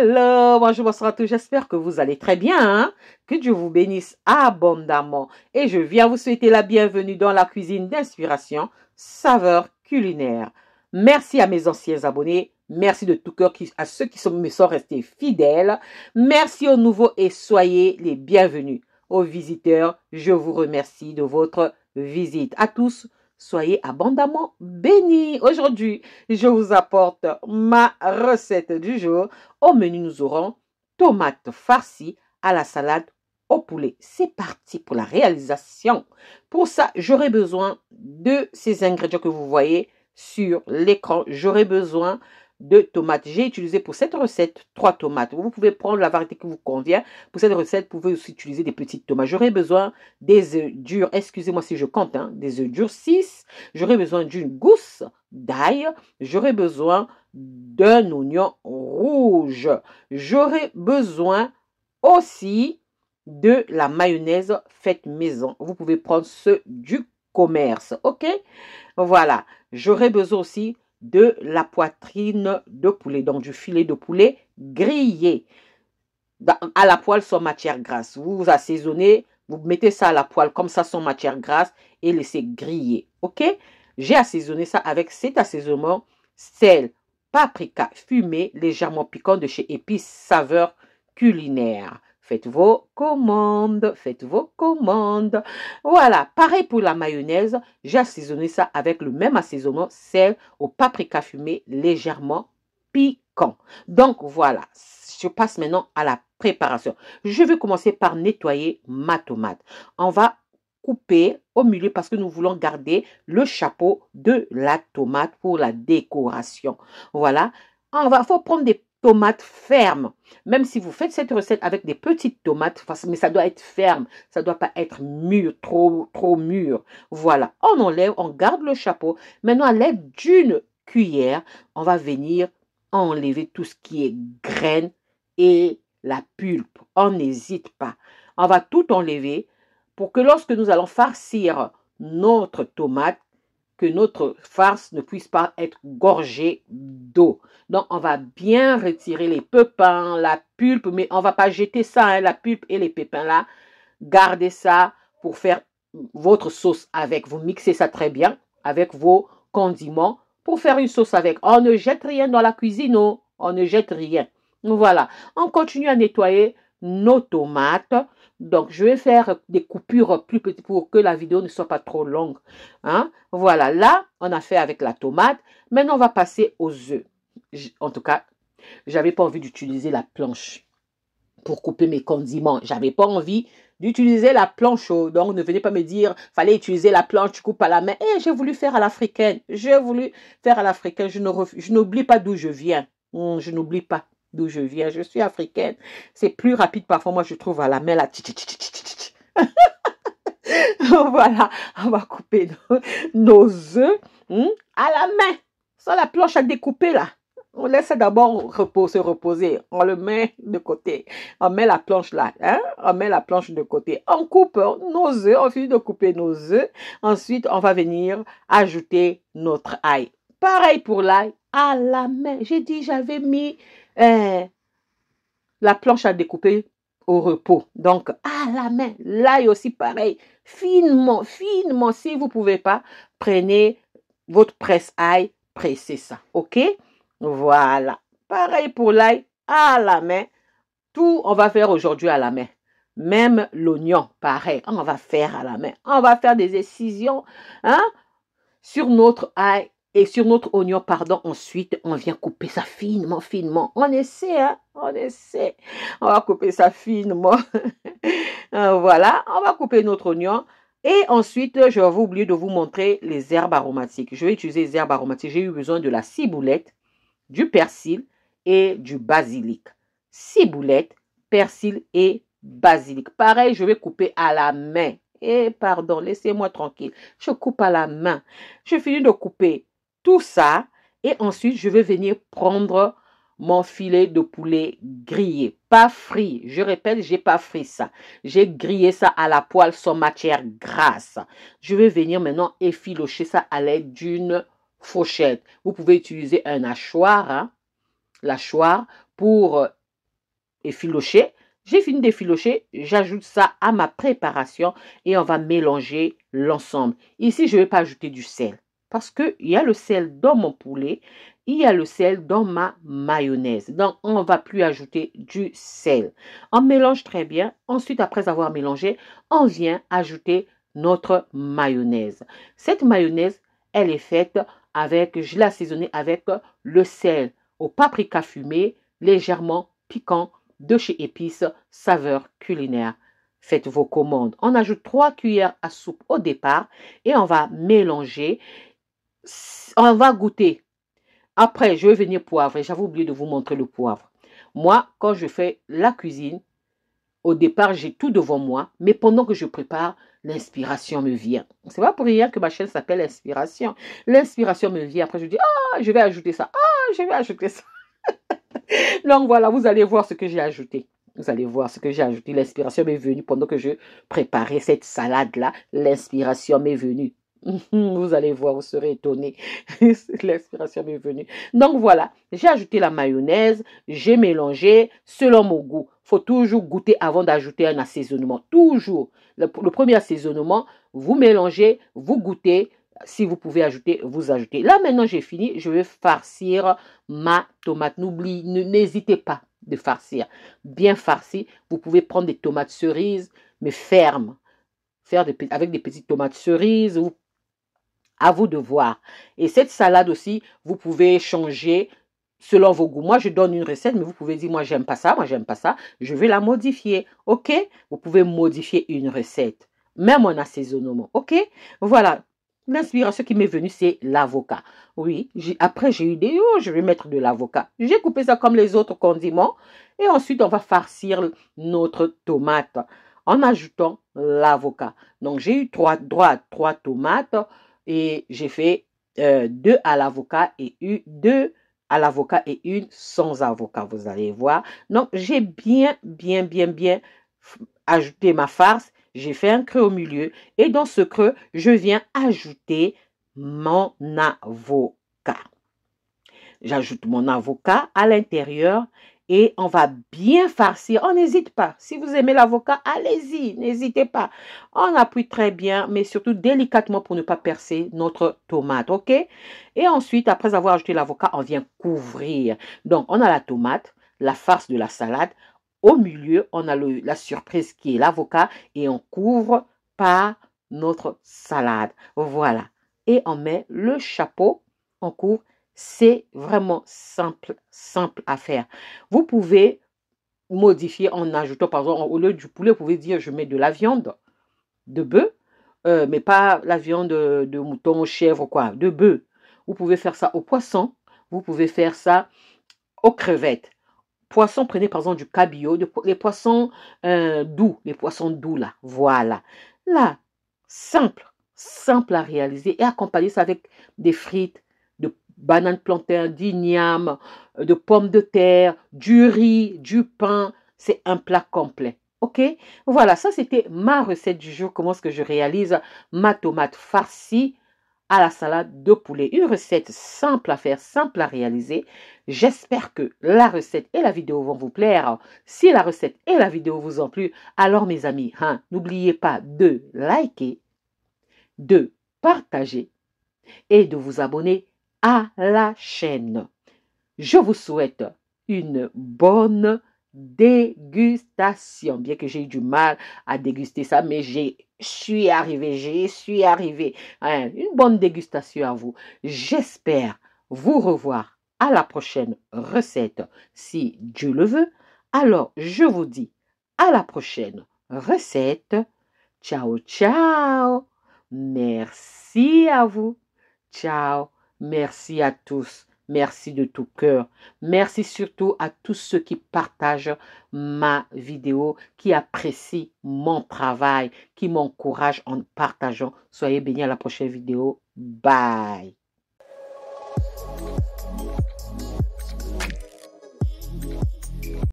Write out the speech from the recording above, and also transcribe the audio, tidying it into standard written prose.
Hello, bonjour, bonsoir à tous, j'espère que vous allez très bien, hein? Que Dieu vous bénisse abondamment. Et je viens vous souhaiter la bienvenue dans la cuisine d'inspiration, saveur culinaire. Merci à mes anciens abonnés, merci de tout cœur à ceux qui me sont restés fidèles. Merci aux nouveaux et soyez les bienvenus. Aux visiteurs, je vous remercie de votre visite. À tous, soyez abondamment bénis. Aujourd'hui, je vous apporte ma recette du jour. Au menu, nous aurons tomates farcies à la salade au poulet. C'est parti pour la réalisation. Pour ça, j'aurai besoin de ces ingrédients que vous voyez sur l'écran. J'aurai besoin de tomates. J'ai utilisé pour cette recette 3 tomates. Vous pouvez prendre la variété qui vous convient. Pour cette recette, vous pouvez aussi utiliser des petites tomates. J'aurai besoin des œufs durs. Excusez-moi si je compte, hein, des œufs durs 6. J'aurai besoin d'une gousse d'ail. J'aurai besoin d'un oignon rouge. J'aurai besoin aussi de la mayonnaise faite maison. Vous pouvez prendre ceux du commerce. OK? Voilà. J'aurai besoin aussi de la poitrine de poulet, donc du filet de poulet grillé à la poêle sans matière grasse. Vous assaisonnez, vous mettez ça à la poêle comme ça sans matière grasse et laissez griller. OK? J'ai assaisonné ça avec cet assaisonnement sel, paprika fumé, légèrement piquant de chez Épices Saveur Culinaire. Faites vos commandes, faites vos commandes. Voilà, pareil pour la mayonnaise, j'ai assaisonné ça avec le même assaisonnement, sel au paprika fumé, légèrement piquant. Donc voilà, je passe maintenant à la préparation. Je vais commencer par nettoyer ma tomate. On va couper au milieu parce que nous voulons garder le chapeau de la tomate pour la décoration. Voilà, faut prendre des tomates fermes. Même si vous faites cette recette avec des petites tomates, mais ça doit être ferme, ça ne doit pas être mûr, trop mûr. Voilà, on enlève, on garde le chapeau. Maintenant, à l'aide d'une cuillère, on va venir enlever tout ce qui est graines et la pulpe. On n'hésite pas. On va tout enlever pour que lorsque nous allons farcir notre tomate, que notre farce ne puisse pas être gorgée d'eau. Donc, on va bien retirer les pépins, la pulpe, mais on ne va pas jeter ça, hein, la pulpe et les pépins là. Gardez ça pour faire votre sauce avec. Vous mixez ça très bien avec vos condiments pour faire une sauce avec. On ne jette rien dans la cuisine, non. On ne jette rien. Voilà. On continue à nettoyer nos tomates. Donc, je vais faire des coupures plus petites pour que la vidéo ne soit pas trop longue. Hein? Voilà, là, on a fait avec la tomate. Maintenant, on va passer aux œufs. En tout cas, j'avais pas envie d'utiliser la planche pour couper mes condiments. J'avais pas envie d'utiliser la planche. Donc, ne venez pas me dire, fallait utiliser la planche, tu coupes à la main. J'ai voulu faire à l'africaine. J'ai voulu faire à l'africaine. Je n'oublie pas d'où je viens. Je n'oublie pas d'où je viens. Je suis africaine. C'est plus rapide parfois. Moi, je trouve à la main, là. Voilà, on va couper nos œufs à la main. Sans la planche à découper, là. On laisse d'abord se reposer. On le met de côté. On met la planche là. Hein? On met la planche de côté. On coupe nos œufs. On finit de couper nos œufs. Ensuite, on va venir ajouter notre ail. Pareil pour l'ail à la main. J'ai dit, j'avais mis la planche à découper au repos. Donc, à la main. L'ail aussi, pareil. Finement, finement. Si vous ne pouvez pas, prenez votre presse-ail. Pressez ça. OK? Voilà. Pareil pour l'ail à la main. Tout, on va faire aujourd'hui à la main. Même l'oignon, pareil. On va faire à la main. On va faire des incisions sur notre ail et sur notre oignon, pardon. Ensuite, on vient couper ça finement, finement. On essaie, hein? On essaie. On va couper ça finement. Voilà. On va couper notre oignon. Et ensuite, je vais oublier de vous montrer les herbes aromatiques. Je vais utiliser les herbes aromatiques. J'ai eu besoin de la ciboulette, du persil et du basilic. Ciboulette, persil et basilic. Pareil, je vais couper à la main. Pardon, laissez-moi tranquille. Je coupe à la main. Je finis de couper tout ça et ensuite, je vais venir prendre mon filet de poulet grillé. Pas frit. Je répète, j'ai pas frit ça. J'ai grillé ça à la poêle sans matière grasse. Je vais venir maintenant effilocher ça à l'aide d'une fourchette. Vous pouvez utiliser un hachoir, hein, l'hachoir pour effiloché. J'ai fini d'effilocher, j'ajoute ça à ma préparation et on va mélanger l'ensemble. Ici, je ne vais pas ajouter du sel parce qu'il y a le sel dans mon poulet, il y a le sel dans ma mayonnaise. Donc, on ne va plus ajouter du sel. On mélange très bien. Ensuite, après avoir mélangé, on vient ajouter notre mayonnaise. Cette mayonnaise, elle est faite avec, je l'ai assaisonnée avec le sel au paprika fumé, légèrement piquant, de chez Épices Saveurs Culinaires. Faites vos commandes. On ajoute 3 cuillères à soupe au départ et on va mélanger. On va goûter. Après, je vais venir poivrer. J'avais oublié de vous montrer le poivre. Moi, quand je fais la cuisine, au départ, j'ai tout devant moi, mais pendant que je prépare, l'inspiration me vient. C'est pas pour rien que ma chaîne s'appelle Inspiration. L'inspiration me vient. Après, je dis, ah, je vais ajouter ça. Ah, je vais ajouter ça. Donc voilà, vous allez voir ce que j'ai ajouté. Vous allez voir ce que j'ai ajouté. L'inspiration m'est venue pendant que je préparais cette salade-là. L'inspiration m'est venue. Vous allez voir, vous serez étonnés. L'inspiration m'est venue. Donc voilà, j'ai ajouté la mayonnaise, j'ai mélangé selon mon goût. Il faut toujours goûter avant d'ajouter un assaisonnement. Toujours. Le premier assaisonnement, vous mélangez, vous goûtez. Si vous pouvez ajouter, vous ajoutez. Là, maintenant, j'ai fini. Je vais farcir ma tomate. N'hésitez pas de farcir. Bien farci. Vous pouvez prendre des tomates cerises, mais fermes. Avec des petites tomates cerises. À vous de voir. Et cette salade aussi, vous pouvez changer selon vos goûts. Moi, je donne une recette, mais vous pouvez dire, moi, j'aime pas ça, moi, j'aime pas ça. Je vais la modifier. OK? Vous pouvez modifier une recette. Même en assaisonnement. OK? Voilà. L'inspiration qui m'est venue, c'est l'avocat. Oui, après j'ai eu des, oh, je vais mettre de l'avocat. J'ai coupé ça comme les autres condiments. Et ensuite, on va farcir notre tomate en ajoutant l'avocat. Donc, j'ai eu trois tomates et j'ai fait 2 à l'avocat et une sans avocat. Vous allez voir. Donc, j'ai bien ajouté ma farce. J'ai fait un creux au milieu et dans ce creux, je viens ajouter mon avocat. J'ajoute mon avocat à l'intérieur et on va bien farcir. On n'hésite pas. Si vous aimez l'avocat, allez-y, n'hésitez pas. On appuie très bien, mais surtout délicatement pour ne pas percer notre tomate, ok? Et ensuite, après avoir ajouté l'avocat, on vient couvrir. Donc, on a la tomate, la farce de la salade. Au milieu, on a la surprise qui est l'avocat et on couvre par notre salade. Voilà. Et on met le chapeau, on couvre. C'est vraiment simple à faire. Vous pouvez modifier en ajoutant, par exemple, au lieu du poulet, vous pouvez dire je mets de la viande de bœuf, mais pas la viande de mouton, chèvre, quoi, de bœuf. Vous pouvez faire ça au poisson, vous pouvez faire ça aux crevettes. Poisson, prenez par exemple du cabillaud, les poissons doux, là, voilà. Là, simple à réaliser et accompagner ça avec des frites, de bananes plantains, d'igname, de pommes de terre, du riz, du pain. C'est un plat complet. OK? Voilà, ça c'était ma recette du jour. Comment est-ce que je réalise ma tomate farcie à la salade de poulet. Une recette simple à faire, simple à réaliser. J'espère que la recette et la vidéo vont vous plaire. Si la recette et la vidéo vous ont plu, alors mes amis, n'oubliez pas de liker, de partager et de vous abonner à la chaîne. Je vous souhaite une bonne dégustation. Bien que j'ai eu du mal à déguster ça, mais j'y suis arrivé. Une bonne dégustation à vous. J'espère vous revoir à la prochaine recette, si Dieu le veut. Alors, je vous dis à la prochaine recette. Ciao, ciao. Merci à vous. Ciao. Merci à tous. Merci de tout cœur. Merci surtout à tous ceux qui partagent ma vidéo, qui apprécient mon travail, qui m'encouragent en partageant. Soyez bénis à la prochaine vidéo. Bye.